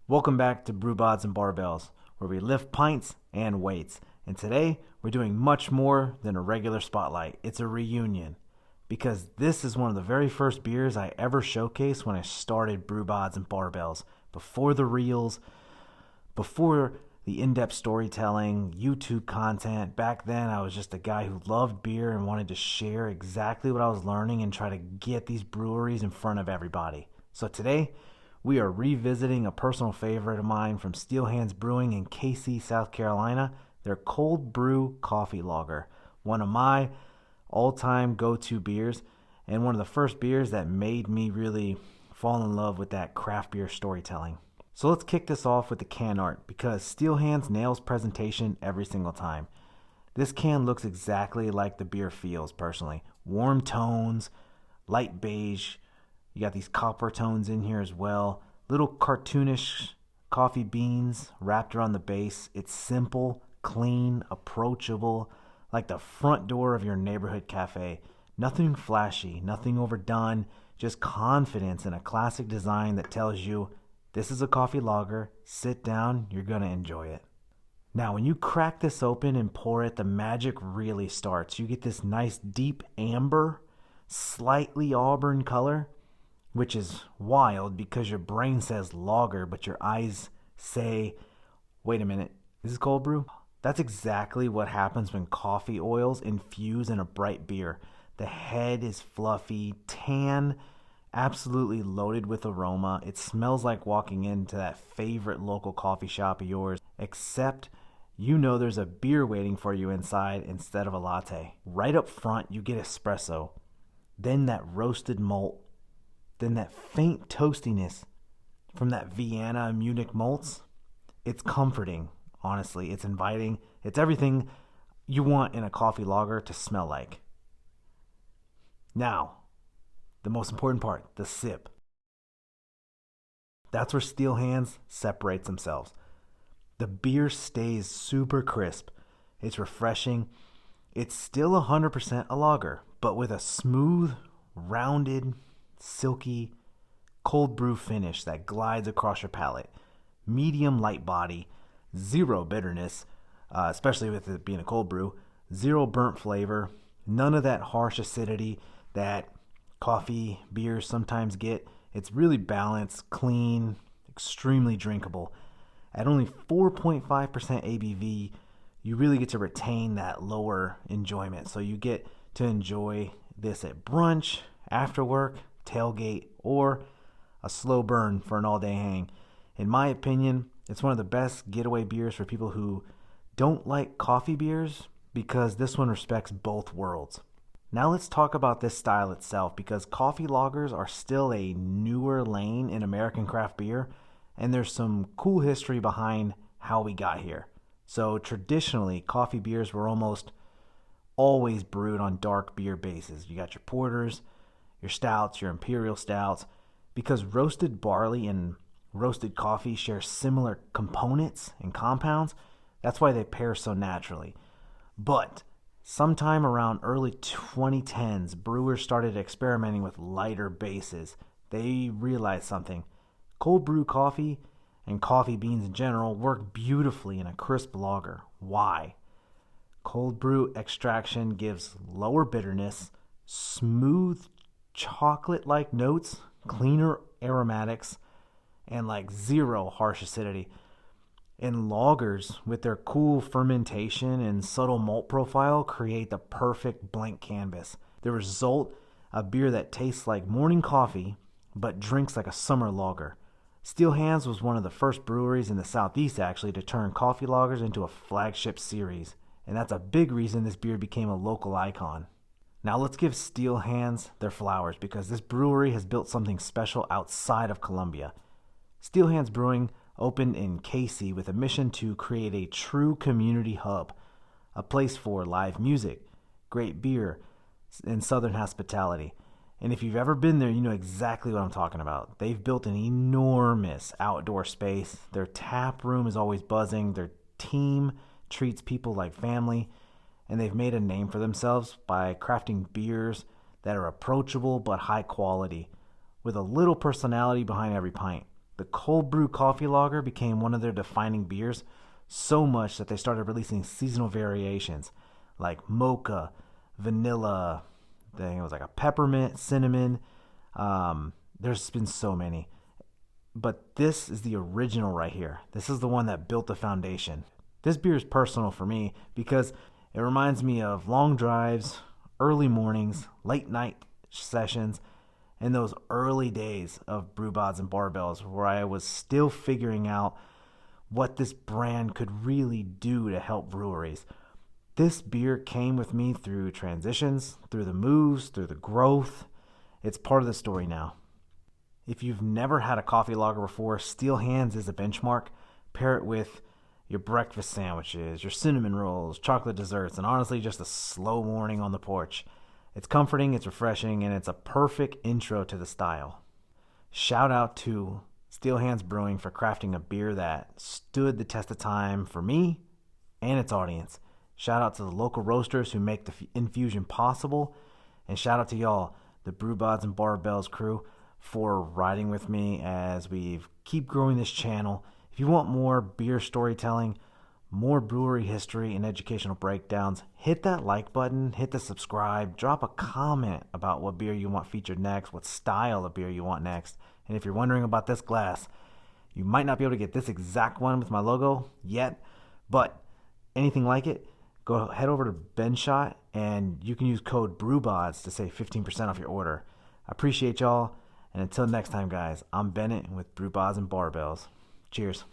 Welcome back to BrewBodz Barbells, where we lift pints and weights. And today, we're doing much more than a regular spotlight. It's a reunion. Because this is one of the very first beers I ever showcased when I started BrewBodz Barbells. Before the reels, before the in-depth storytelling, YouTube content. Back then, I was just a guy who loved beer and wanted to share exactly what I was learning and try to get these breweries in front of everybody. So today, we are revisiting a personal favorite of mine from Steel Hands Brewing in Cayce, South Carolina, their Cold Brew Coffee Lager. One of my all-time go-to beers and one of the first beers that made me really fall in love with that craft beer storytelling. So let's kick this off with the can art because Steel Hands nails presentation every single time. This can looks exactly like the beer feels personally. Warm tones, light beige. You got these copper tones in here as well. Little cartoonish coffee beans wrapped around the base. It's simple, clean, approachable, like the front door of your neighborhood cafe. Nothing flashy, nothing overdone, just confidence in a classic design that tells you, this is a coffee lager, sit down, you're going to enjoy it. Now, when you crack this open and pour it, the magic really starts. You get this nice deep amber, slightly auburn color, which is wild because your brain says lager, but your eyes say, wait a minute, is this cold brew? That's exactly what happens when coffee oils infuse in a bright beer. The head is fluffy, tan, absolutely loaded with aroma. It smells like walking into that favorite local coffee shop of yours, except you know there's a beer waiting for you inside instead of a latte. Right up front, you get espresso, then that roasted malt, then that faint toastiness from that Vienna and Munich malts. It's comforting, honestly. It's inviting. It's everything you want in a coffee lager to smell like. Now, the most important part, the sip. That's where Steel Hands separates themselves. The beer stays super crisp. It's refreshing. It's still 100% a lager, but with a smooth, rounded, silky, cold brew finish that glides across your palate. Medium light body, zero bitterness, especially with it being a cold brew, zero burnt flavor, none of that harsh acidity that coffee beers sometimes get. It's really balanced, clean, extremely drinkable. At only 4.5% ABV, you really get to retain that lower enjoyment. So you get to enjoy this at brunch, after work, tailgate, or a slow burn for an all-day hang. In my opinion, it's one of the best getaway beers for people who don't like coffee beers because this one respects both worlds. Now let's talk about this style itself because coffee lagers are still a newer lane in American craft beer, and there's some cool history behind how we got here. So traditionally, coffee beers were almost always brewed on dark beer bases. You got your porters, your stouts, your imperial stouts, because roasted barley and roasted coffee share similar components and compounds. That's why they pair so naturally. But sometime around early 2010s, brewers started experimenting with lighter bases. They realized something. Cold brew coffee and coffee beans in general work beautifully in a crisp lager. Why? Cold brew extraction gives lower bitterness, smooth chocolate-like notes, cleaner aromatics, and like zero harsh acidity. And lagers, with their cool fermentation and subtle malt profile, create the perfect blank canvas. The result, a beer that tastes like morning coffee, but drinks like a summer lager. Steel Hands was one of the first breweries in the Southeast actually to turn coffee lagers into a flagship series. And that's a big reason this beer became a local icon. Now let's give Steel Hands their flowers because this brewery has built something special outside of Columbia. Steel Hands Brewing opened in Cayce with a mission to create a true community hub, a place for live music, great beer, and southern hospitality. And if you've ever been there, you know exactly what I'm talking about. They've built an enormous outdoor space. Their tap room is always buzzing. Their team treats people like family. And they've made a name for themselves by crafting beers that are approachable but high quality, with a little personality behind every pint. The Cold Brew Coffee Lager became one of their defining beers, so much that they started releasing seasonal variations like mocha, vanilla, I think it was like a peppermint, cinnamon. There's been so many. But this is the original right here. This is the one that built the foundation. This beer is personal for me because it reminds me of long drives, early mornings, late night sessions, and those early days of BrewBodz and Barbells where I was still figuring out what this brand could really do to help breweries. This beer came with me through transitions, through the moves, through the growth. It's part of the story now. If you've never had a coffee lager before, Steel Hands is a benchmark. Pair it with your breakfast sandwiches, your cinnamon rolls, chocolate desserts, and honestly just a slow morning on the porch. It's comforting, it's refreshing, and it's a perfect intro to the style. Shout out to Steel Hands Brewing for crafting a beer that stood the test of time for me and its audience. Shout out to the local roasters who make the infusion possible. And shout out to y'all, the BrewBodz and Barbells crew, for riding with me as we keep growing this channel. If you want more beer storytelling, more brewery history and educational breakdowns, hit that like button, hit the subscribe, drop a comment about what beer you want featured next, what style of beer you want next. And if you're wondering about this glass, you might not be able to get this exact one with my logo yet, but anything like it, go head over to BenShot and you can use code BrewBodz to save 15% off your order. I appreciate y'all, and until next time, guys, I'm Bennett with BrewBodz and Barbells. Cheers.